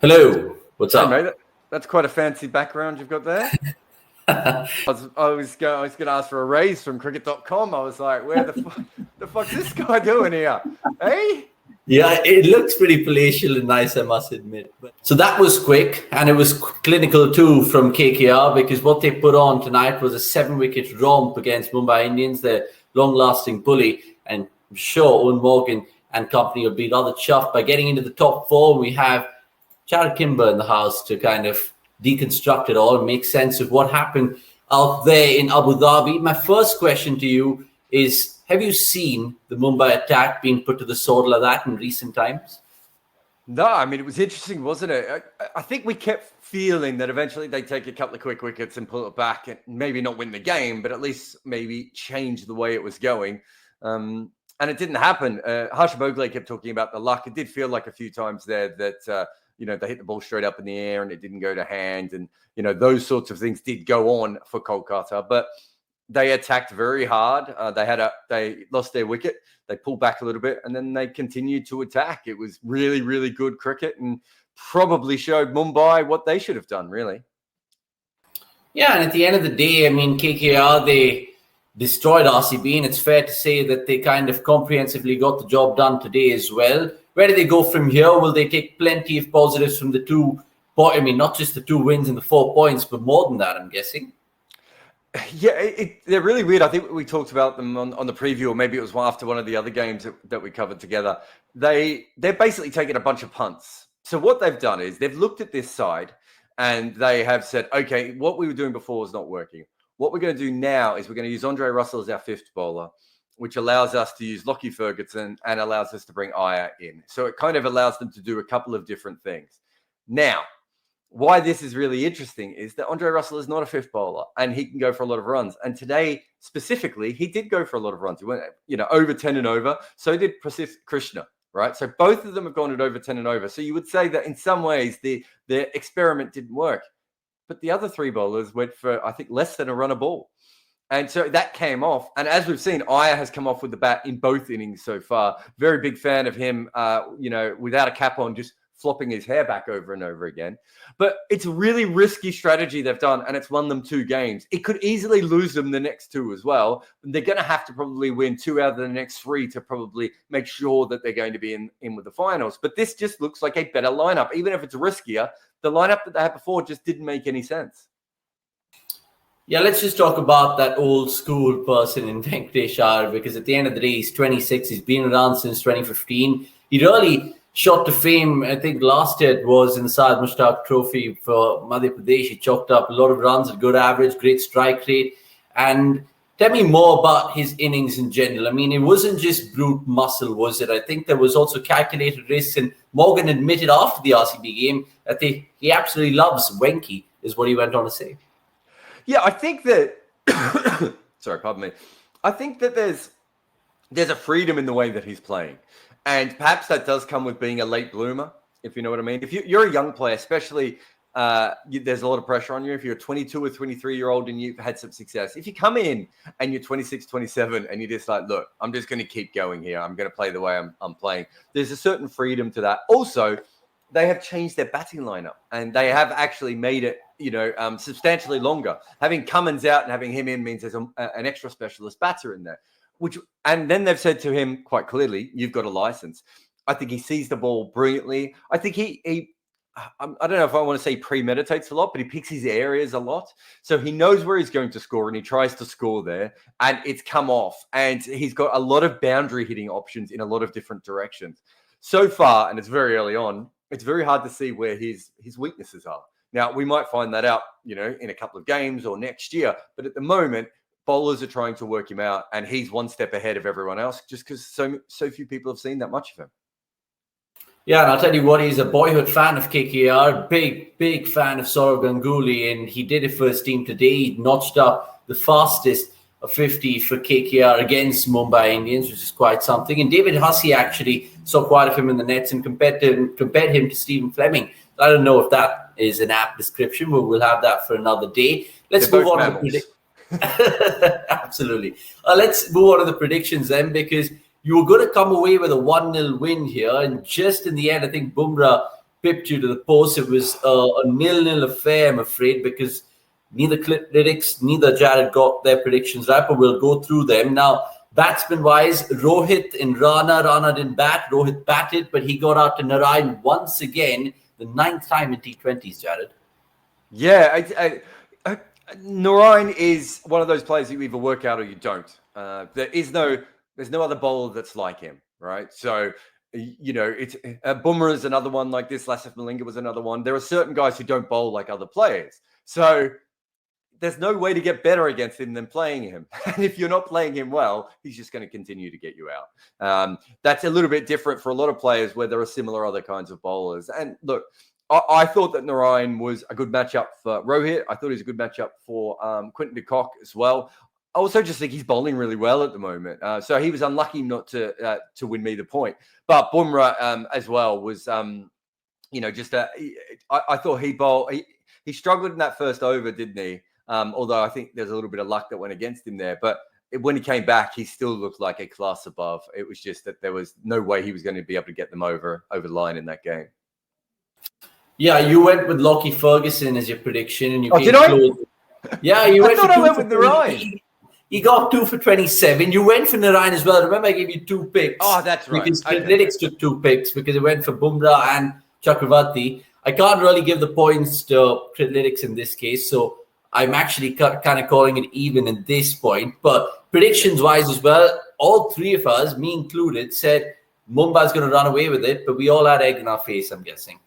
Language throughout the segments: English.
Hello, what's Hey, up? mate, that's quite a fancy background you've got there. I was going to ask for a raise from cricket.com. I was like, where the fuck's this guy doing here? Hey? Yeah, it looks pretty palatial and nice, I must admit. So that was quick, and it was clinical too from KKR because what they put on tonight was a 7-wicket romp against Mumbai Indians, the long-lasting bully. And I'm sure Eoin Morgan and company will be rather chuffed by getting into the top four. We have Kimber in the house to kind of deconstruct it all and make sense of what happened out there in Abu Dhabi. My first question to you is, have you seen the Mumbai attack being put to the sword like that in recent times? No, I mean, it was interesting, wasn't it? I think we kept feeling that eventually they'd take a couple of quick wickets and pull it back and maybe not win the game, but at least maybe change the way it was going. And it didn't happen. Harsh Bogle kept talking about the luck. It did feel like a few times there that, they hit the ball straight up in the air and it didn't go to hand. And, those sorts of things did go on for Kolkata. But they attacked very hard. They lost their wicket. They pulled back a little bit and then they continued to attack. It was really, really good cricket and probably showed Mumbai what they should have done, really. Yeah, and at the end of the day, I mean, KKR, they destroyed RCB, and it's fair to say that they kind of comprehensively got the job done today as well. Where do they go from here? Will they take plenty of positives from the two? I mean, not just the 2 wins and the 4 points, but more than that, I'm guessing. Yeah, they're really weird. I think we talked about them on the preview, or maybe it was after one of the other games that we covered together. They're basically taking a bunch of punts. So what they've done is they've looked at this side and they have said, okay, what we were doing before was not working. What we're going to do now is we're going to use Andre Russell as our fifth bowler, which allows us to use Lockie Ferguson and allows us to bring Iyer in. So it kind of allows them to do a couple of different things. Now, why this is really interesting is that Andre Russell is not a fifth bowler and he can go for a lot of runs. And today, specifically, he did go for a lot of runs. He went, over 10 and over. So did Prasidh Krishna, right? So both of them have gone at over 10 and over. So you would say that in some ways, the experiment didn't work. But the other 3 bowlers went for, I think, less than a run a ball. And so that came off. And as we've seen, Iyer has come off with the bat in both innings so far. Very big fan of him, without a cap on, just flopping his hair back over and over again. But it's a really risky strategy they've done, and it's won them 2 games. It could easily lose them the next 2 as well. They're going to have to probably win 2 out of the next 3 to probably make sure that they're going to be in with the finals. But this just looks like a better lineup. Even if it's riskier, the lineup that they had before just didn't make any sense. Yeah, let's just talk about that old school person in Venkatesh Iyer, because at the end of the day, he's 26. He's been around since 2015. He really shot to fame. I think last year it was in the Syed Mushtaq Trophy for Madhya Pradesh. He chalked up a lot of runs, a good average, great strike rate. And tell me more about his innings in general. I mean, it wasn't just brute muscle, was it? I think there was also calculated risks. And Morgan admitted after the RCB game that he absolutely loves Wenky, is what he went on to say. Yeah, I think that sorry, pardon me. I think that there's a freedom in the way that he's playing. And perhaps that does come with being a late bloomer, if you know what I mean. If you're a young player, especially, there's a lot of pressure on you. If you're a 22 or 23-year-old and you've had some success, if you come in and you're 26, 27, and you're just like, look, I'm just going to keep going here. I'm going to play the way I'm playing. There's a certain freedom to that. Also, they have changed their batting lineup, and they have actually made it, substantially longer. Having Cummins out and having him in means there's an extra specialist batter in there. And then they've said to him quite clearly, you've got a license. I think he sees the ball brilliantly. I think I don't know if I want to say premeditates a lot, but he picks his areas a lot. So he knows where he's going to score and he tries to score there, and it's come off. And he's got a lot of boundary hitting options in a lot of different directions. So far, and it's very early on, it's very hard to see where his weaknesses are. Now, we might find that out, in a couple of games or next year. But at the moment, bowlers are trying to work him out, and he's one step ahead of everyone else just because so few people have seen that much of him. Yeah, and I'll tell you what, he's a boyhood fan of KKR, big fan of Saurav Ganguly, and he did it for his team today. He notched up the fastest of 50 for KKR against Mumbai Indians, which is quite something. And David Hussey actually saw quite of him in the nets and compared him to Stephen Fleming. I don't know if that is an apt description, but we'll have that for another day. Let's move on to the predictions. Absolutely. Let's move on to the predictions then, because you were going to come away with a 1-0 win here. And just in the end, I think Bumrah pipped you to the post. It was a 0-0 affair, I'm afraid, because neither Clitlytics, neither Jared got their predictions right, but we'll go through them. Now, batsman-wise, Rohit and Rana. Rana didn't bat. Rohit batted, but he got out to Narayan once again, the 9th time in T20s, Jared. Yeah, Narayan is one of those players that you either work out or you don't. There's no other bowler that's like him, right? So, it's Bumrah is another one like this. Lasith Malinga was another one. There are certain guys who don't bowl like other players. So there's no way to get better against him than playing him. And if you're not playing him well, he's just going to continue to get you out. That's a little bit different for a lot of players where there are similar other kinds of bowlers. And look, I thought that Narayan was a good matchup for Rohit. I thought he was a good matchup for Quinton de Kock as well. I also just think he's bowling really well at the moment. So he was unlucky not to win me the point. But Bumrah as well was, I thought he struggled in that first over, didn't he? Although I think there's a little bit of luck that went against him there. But when he came back, he still looked like a class above. It was just that there was no way he was going to be able to get them over the line in that game. Yeah, you went with Lockie Ferguson as your prediction, and you did I? Yeah, you went. I went with Narayan. He got 2 for 27. You went for Narayan as well. Remember, I gave you 2 picks. Oh, that's right. Because Clitlytics took 2 picks because it went for Bumrah and Chakravarti. I can't really give the points to Clitlytics in this case, so I'm actually kind of calling it even at this point. But predictions-wise as well, all 3 of us, me included, said Mumbai's going to run away with it, but we all had egg in our face, I'm guessing.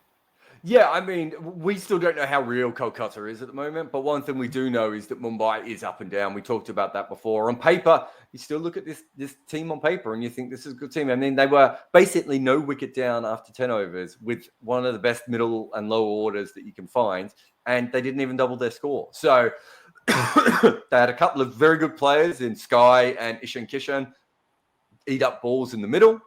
Yeah, I mean, we still don't know how real Kolkata is at the moment, but one thing we do know is that Mumbai is up and down. We talked about that before. On paper, you still look at this team on paper and you think this is a good team. I mean, they were basically no wicket down after 10 overs with one of the best middle and lower orders that you can find, and they didn't even double their score. So they had a couple of very good players in Sky and Ishan Kishan eat up balls in the middle.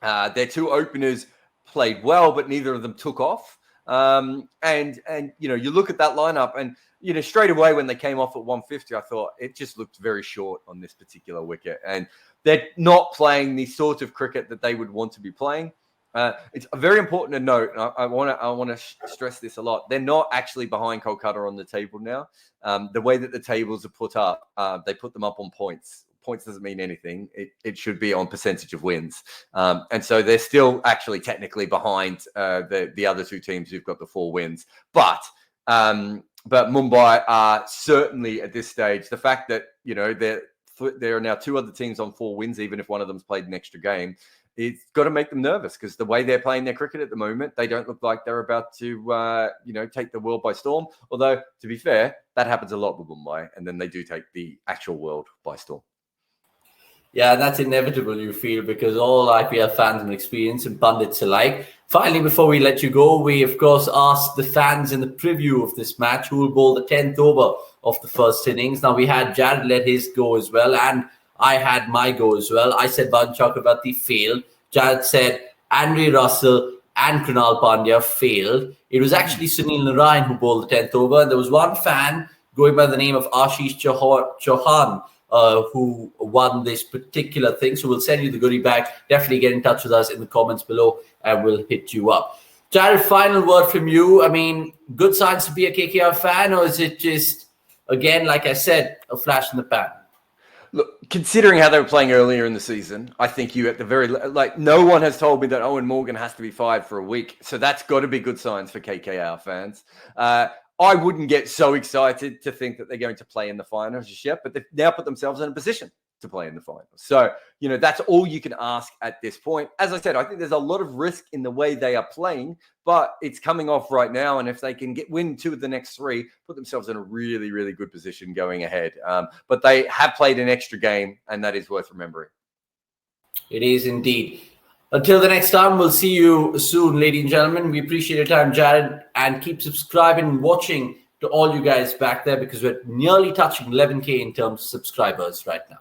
Their 2 openers played well, but neither of them took off. And you look at that lineup and, straight away when they came off at 150, I thought it just looked very short on this particular wicket. And they're not playing the sort of cricket that they would want to be playing. It's very important to note, and I want to stress this a lot. They're not actually behind Kolkata on the table now. The way that the tables are put up, they put them up on points. Points doesn't mean anything. It should be on percentage of wins. And so they're still actually technically behind the other 2 teams who've got the 4 wins. But Mumbai are certainly at this stage, the fact that, there are now 2 other teams on 4 wins, even if one of them's played an extra game, it's got to make them nervous because the way they're playing their cricket at the moment, they don't look like they're about to, take the world by storm. Although, to be fair, that happens a lot with Mumbai, and then they do take the actual world by storm. Yeah, that's inevitable, you feel, because all IPL fans will experience and pundits alike. Finally, before we let you go, we, of course, asked the fans in the preview of this match who will bowl the 10th over of the first innings. Now, we had Jared let his go as well, and I had my go as well. I said Varun Chakravarti failed. Jared said Andre Russell and Krunal Pandya failed. It was actually Sunil Narayan who bowled the 10th over, and there was one fan going by the name of Ashish Chauhan, who won this particular thing. So we'll send you the goodie bag. Definitely get in touch with us in the comments below and we'll hit you up. Jared, final word from you. I mean, good signs to be a KKR fan, or is it just, again, like I said, a flash in the pan? Look, considering how they were playing earlier in the season, I think you at the very, no one has told me that Eoin Morgan has to be fired for a week. So that's got to be good signs for KKR fans. I wouldn't get so excited to think that they're going to play in the finals just yet, but they've now put themselves in a position to play in the finals. So, that's all you can ask at this point. As I said, I think there's a lot of risk in the way they are playing, but it's coming off right now. And if they can win 2 of the next 3, put themselves in a really, really good position going ahead. But they have played an extra game, and that is worth remembering. It is indeed. Until the next time, we'll see you soon, ladies and gentlemen. We appreciate your time, Jared, and keep subscribing and watching to all you guys back there because we're nearly touching 11K in terms of subscribers right now.